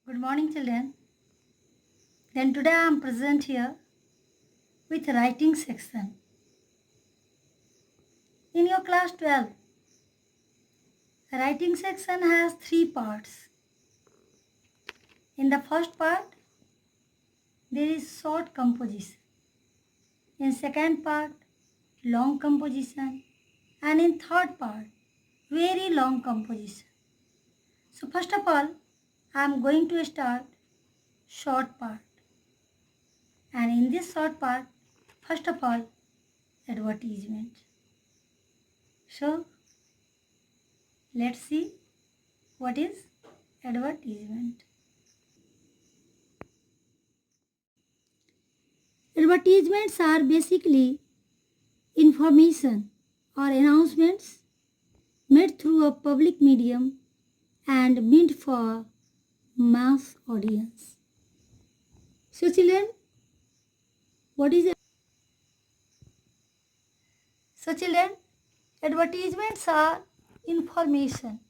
Good morning, children. Then today I am present here with writing section. In your class 12, the writing section has 3 parts. In the first part, there is short composition. In second part, long composition. And in third part, very long composition. So first of all, I am going to start short part. And in this short part, first of all, advertisement. So, let's see what is advertisement. Advertisements are basically information or announcements made through a public medium and meant for mass audience. So children, what is So children, advertisements are information.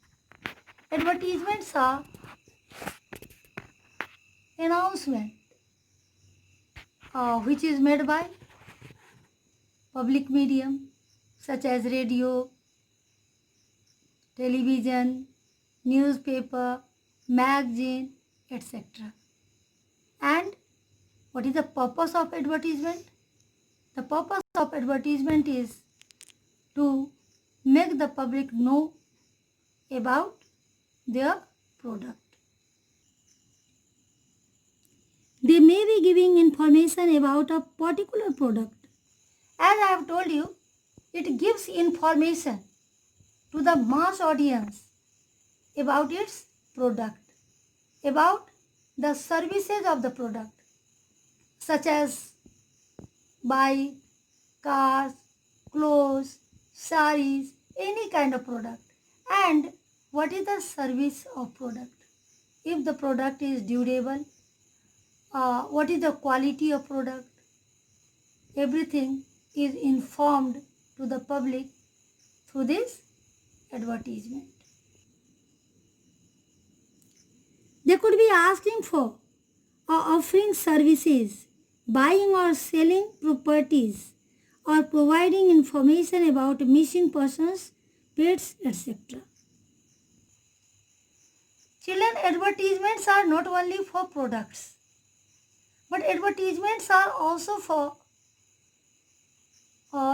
Advertisements are announcement which is made by public medium such as radio, television, newspaper, magazine, etc. And what is the purpose of advertisement? The purpose of advertisement is to make the public know about their product. They may be giving information about a particular product. As I have told you, it gives information to the mass audience about its product, about the services of the product, such as bike, cars, clothes, sarees, any kind of product. And what is the service of product? If the product is durable, what is the quality of product? Everything is informed to the public through this advertisement. They could be asking for or offering services, buying or selling properties, or providing information about missing persons, pets, etc. Children, advertisements are not only for products, but advertisements are also for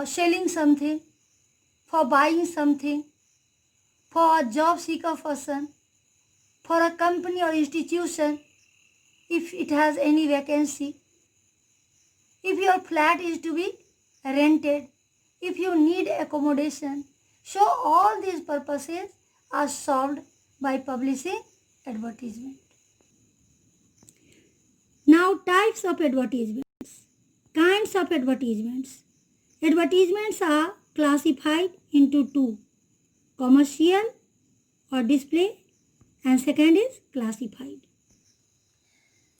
selling something, for buying something, for a job seeker person, for a company or institution if it has any vacancy, if your flat is to be rented, if you need accommodation. So all these purposes are solved by publishing advertisement. Now types of advertisements, kinds of advertisements. Advertisements are classified into two, commercial or display, and second is classified.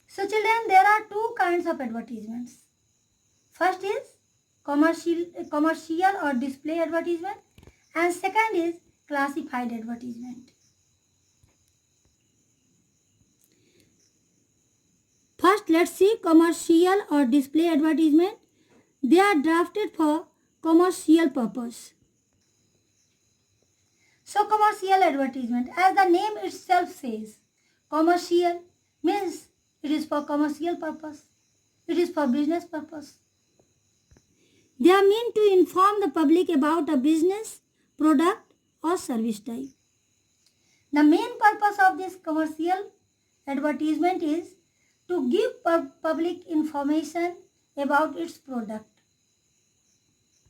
So children, there are two kinds of advertisements. First is commercial or display advertisement, and second is classified advertisement. First, let's see commercial or display advertisement. They are drafted for commercial purpose. So commercial advertisement, as the name itself says, commercial means it is for commercial purpose. It is for business purpose. They are meant to inform the public about a business, product or service type. The main purpose of this commercial advertisement is to give public information about its product.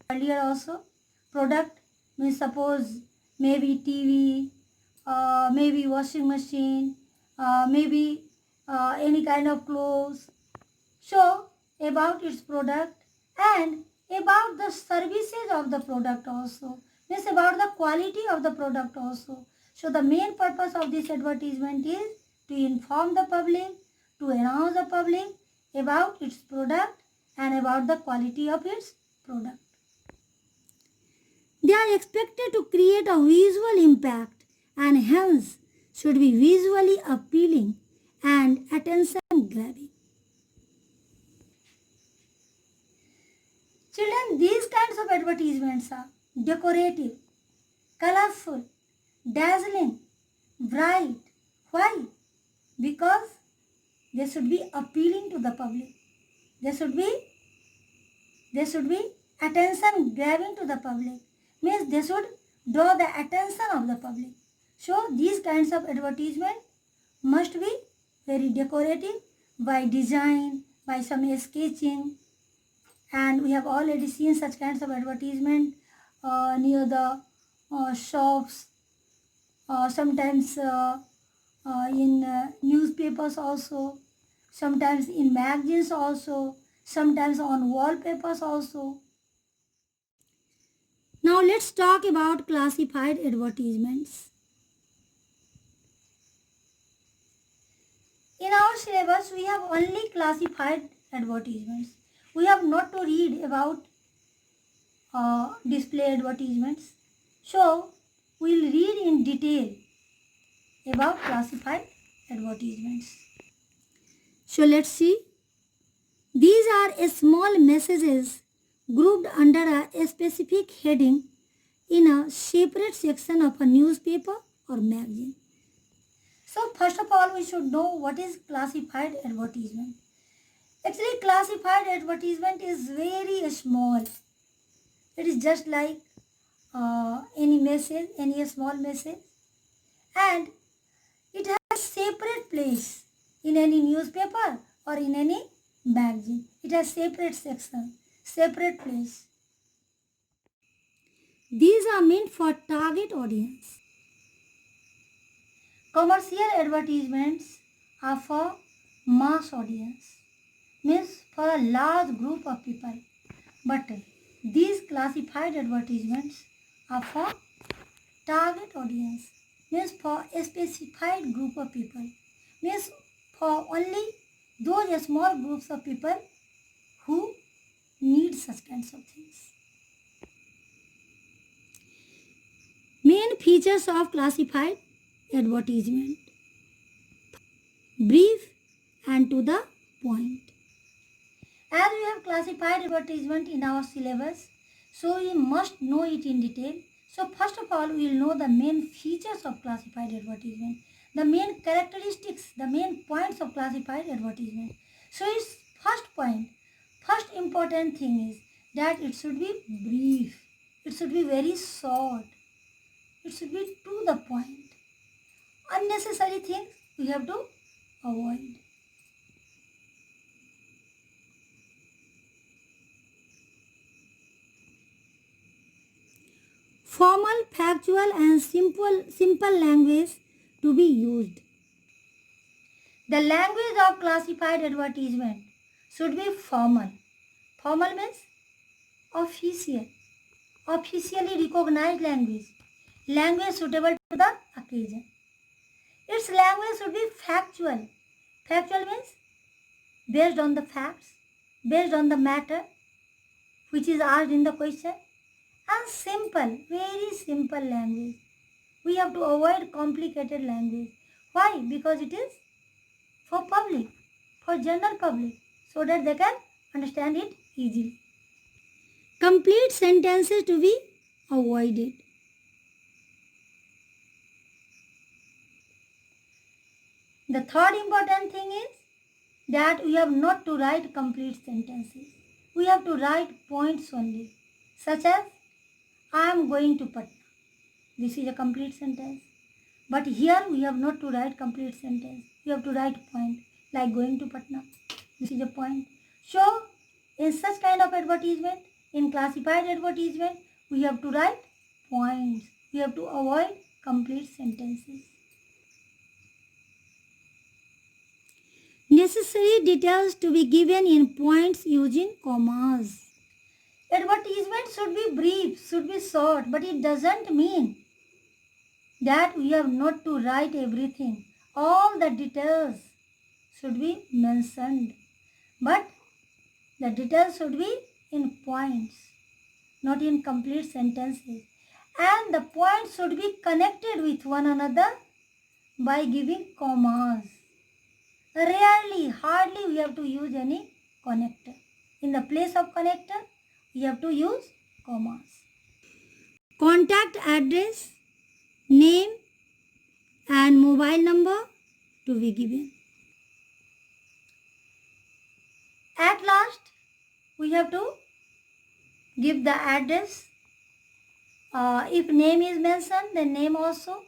Earlier also, product means suppose maybe TV, maybe washing machine, maybe any kind of clothes. So about its product and about the services of the product also, means about the quality of the product also. So the main purpose of this advertisement is to inform the public, to announce the public about its product and about the quality of its product. They are expected to create a visual impact and hence should be visually appealing and attention grabbing. Children, these kinds of advertisements are decorative, colorful, dazzling, bright. Why? Because they should be appealing to the public. They should be attention grabbing to the public. Means they should draw the attention of the public. So these kinds of advertisement must be very decorative by design, by some sketching, and we have already seen such kinds of advertisement near the shops, sometimes in newspapers also, sometimes in magazines also, sometimes on wallpapers also. Now let's talk about classified advertisements. In our syllabus, we have only classified advertisements. We have not to read about display advertisements. So, we will read in detail about classified advertisements. So, let's see. These are small messages grouped under a specific heading in a separate section of a newspaper or magazine. So, first of all, we should know what is classified advertisement. Actually, classified advertisement is very small. It is just like any message, any small message, and it has separate place in any newspaper or in any magazine. It has separate section, separate place. These are meant for target audience. Commercial advertisements are for mass audience, means for a large group of people. But these classified advertisements are for target audience, means for a specified group of people, means for only those small groups of people who need such kinds of things. Main features of classified advertisement: brief and to the point. As we have classified advertisement in our syllabus, so we must know it in detail. So first of all, we will know the main features of classified advertisement, the main characteristics, the main points of classified advertisement. So its first point, first important thing is that it should be brief. It should be very short. It should be to the point. Unnecessary things we have to avoid. Formal, factual and simple language to be used. The language of classified advertisement should be formal. Formal means official, officially recognized language, language suitable to the occasion. Its language should be factual. Factual means based on the facts, based on the matter which is asked in the question, and simple, very simple language. We have to avoid complicated language. Why? Because it is for public, for general public, so that they can understand it easily. Complete sentences to be avoided. The third important thing is that we have not to write complete sentences. We have to write points only, such as I am going to Patna. This is a complete sentence. But here we have not to write complete sentence. We have to write point, like going to Patna. This is a point. So, in such kind of advertisement, in classified advertisement, we have to write points. We have to avoid complete sentences. Necessary details to be given in points using commas. Advertisement should be brief, should be short, but it doesn't mean that we have not to write everything. All the details should be mentioned, but the details should be in points, not in complete sentences. And the points should be connected with one another by giving commas. Rarely, hardly we have to use any connector. In the place of connector, we have to use commas. Contact address, name and mobile number to be given. At last, we have to give the address. If name is mentioned, then name also.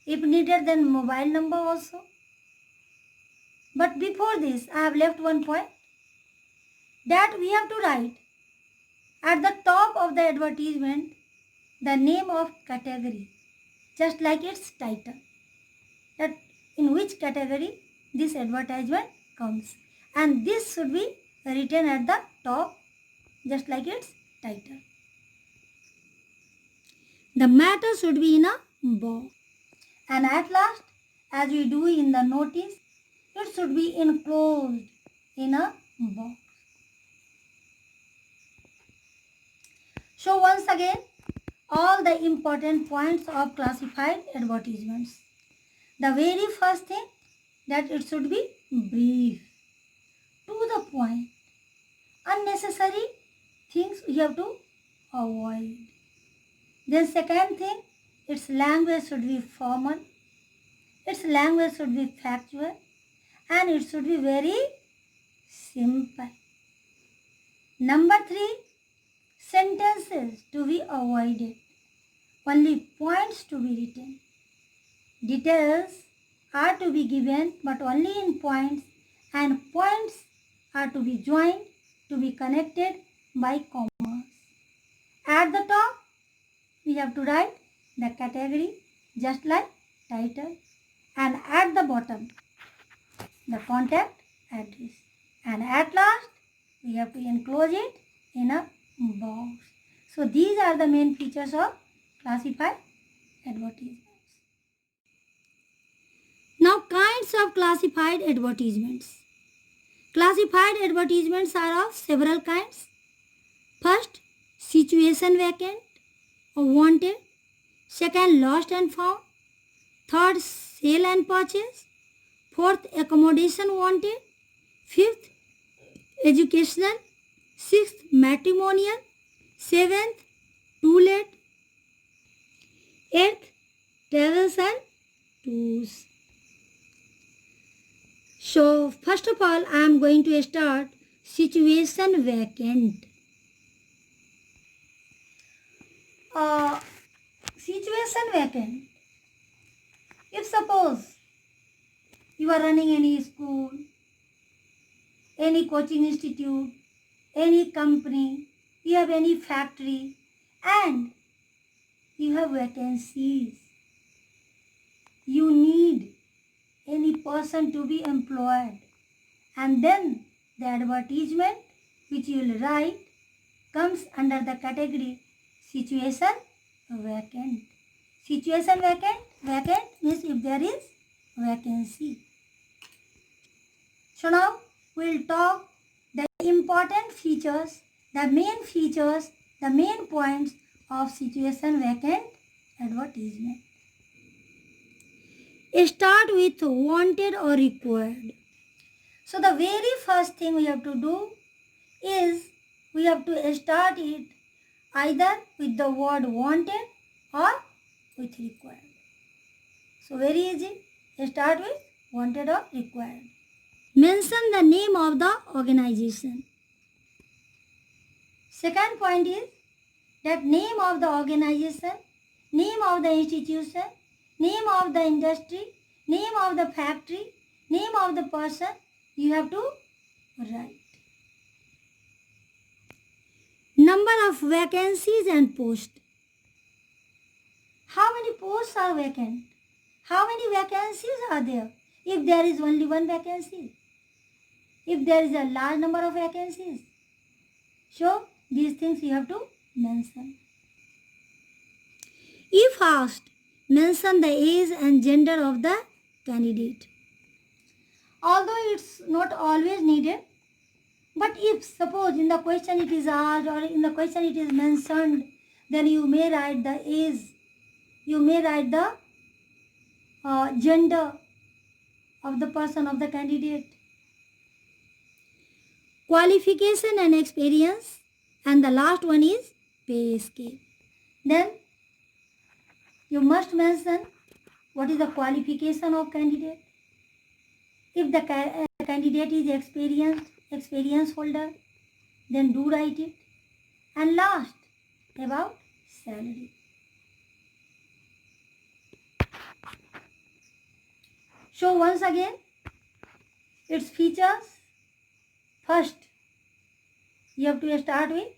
If needed, then mobile number also. But before this, I have left one point, that we have to write at the top of the advertisement the name of category, just like its title, that in which category this advertisement comes, and this should be written at the top just like its title. The matter should be in a box, and at last, as we do in the notice, it should be enclosed in a box. So once again, all the important points of classified advertisements. The very first thing, that it should be brief, to the point. Unnecessary things we have to avoid. Then second thing, its language should be formal, its language should be factual, and it should be very simple. Number 3, sentences to be avoided. Only points to be written. Details are to be given, but only in points, and points are to be joined, to be connected by commas. At the top, we have to write the category just like title, and at the bottom, the contact address. And at last, we have to enclose it in a box. So these are the main features of classified advertisements. Now, kinds of classified advertisements. Classified advertisements are of several kinds. First, situation vacant or wanted. Second, lost and found. Third, sale and purchase. Fourth, accommodation wanted. Fifth, educational. Sixth, matrimonial. Seventh, to let. Eighth, travels and tours. So, first of all, I am going to start situation vacant. Situation vacant. If suppose you are running any school, any coaching institute, any company, you have any factory, and you have vacancies, you need any person to be employed, and then the advertisement which you will write comes under the category situation vacant. Situation vacant means if there is vacancy. So now we will talk the important features, the main points of situation vacant advertisement. Start with wanted or required. So the very first thing we have to do is we have to start it either with the word wanted or with required. So very easy. Start with wanted or required. Mention the name of the organization. Second point is that name of the organization, name of the institution, name of the industry, name of the factory, name of the person you have to write. Number of vacancies and posts. How many posts are vacant? How many vacancies are there? If there is only one vacancy. If there is a large number of vacancies. So, these things you have to mention. If asked, mention the age and gender of the candidate. Although it's not always needed, but if suppose in the question it is asked or in the question it is mentioned, then you may write the age, you may write the gender, of the person, of the candidate. Qualification and experience, and the last one is pay scale. Then you must mention what is the qualification of candidate. If the candidate is experience holder, then do write it. And last, about salary. So once again, its features. First, you have to start with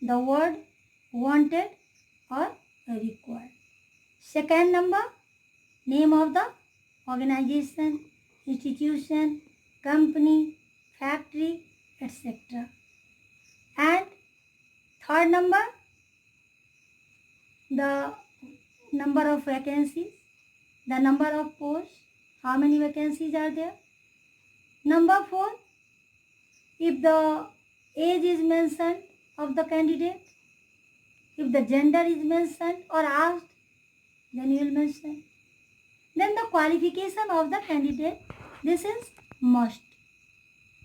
the word wanted or required. Second number, name of the organization, institution, company, factory, etc. And third number, the number of vacancies, the number of posts, how many vacancies are there. Number 4, if the age is mentioned of the candidate, if the gender is mentioned or asked, then you will mention. Then the qualification of the candidate, this is must.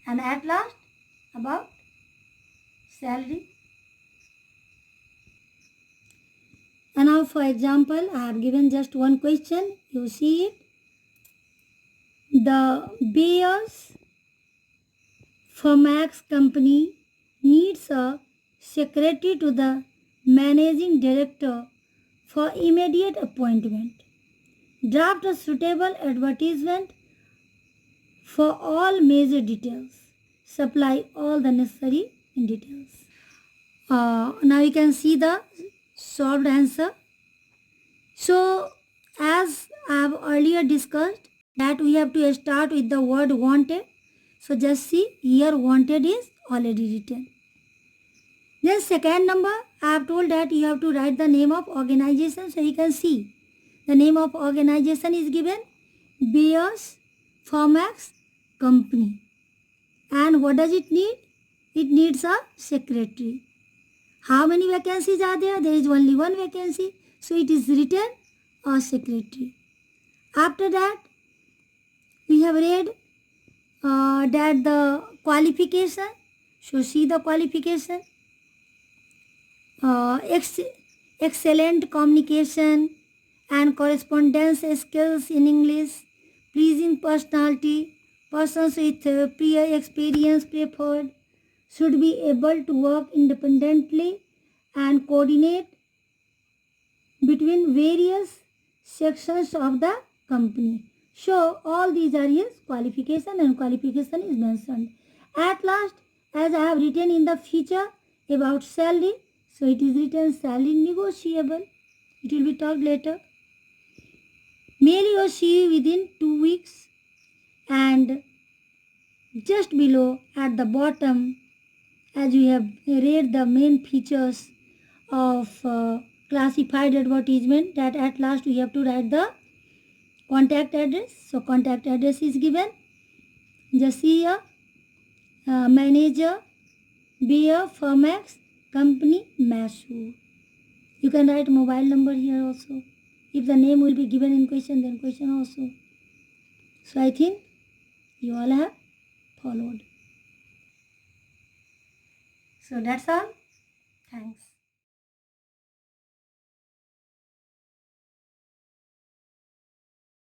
And at last, about salary. And now for example, I have given just one question. You see it. The Bayer's Pharmax company needs a secretary to the managing director for immediate appointment. Draft a suitable advertisement for all major details. Supply all the necessary details. Now you can see the solved answer. So as I have earlier discussed that we have to start with the word wanted. So just see here wanted is already written. Then second number, I have told that you have to write the name of organization. So you can see the name of organization is given Bayer's Pharmax company. And what does it need? It needs a secretary. How many vacancies are there? There is only one vacancy. So it is written a secretary. After that, we have read that the qualification. So see the qualification. Excellent communication and correspondence skills in English, pleasing personality, persons with prior experience preferred, should be able to work independently and coordinate between various sections of the company. So all these are his qualification, and qualification is mentioned. At last, as I have written in the feature about salary, so it is written salary negotiable. It will be talked later. Mail your CV within 2 weeks, and just below at the bottom, as we have read the main features of classified advertisement, that at last we have to write the contact address. So contact address is given. Just see here, manager, Bayer Pharmax company, Mysore. You can write mobile number here also. If the name will be given in question, then question also. So I think you all have followed. So that's all. Thanks.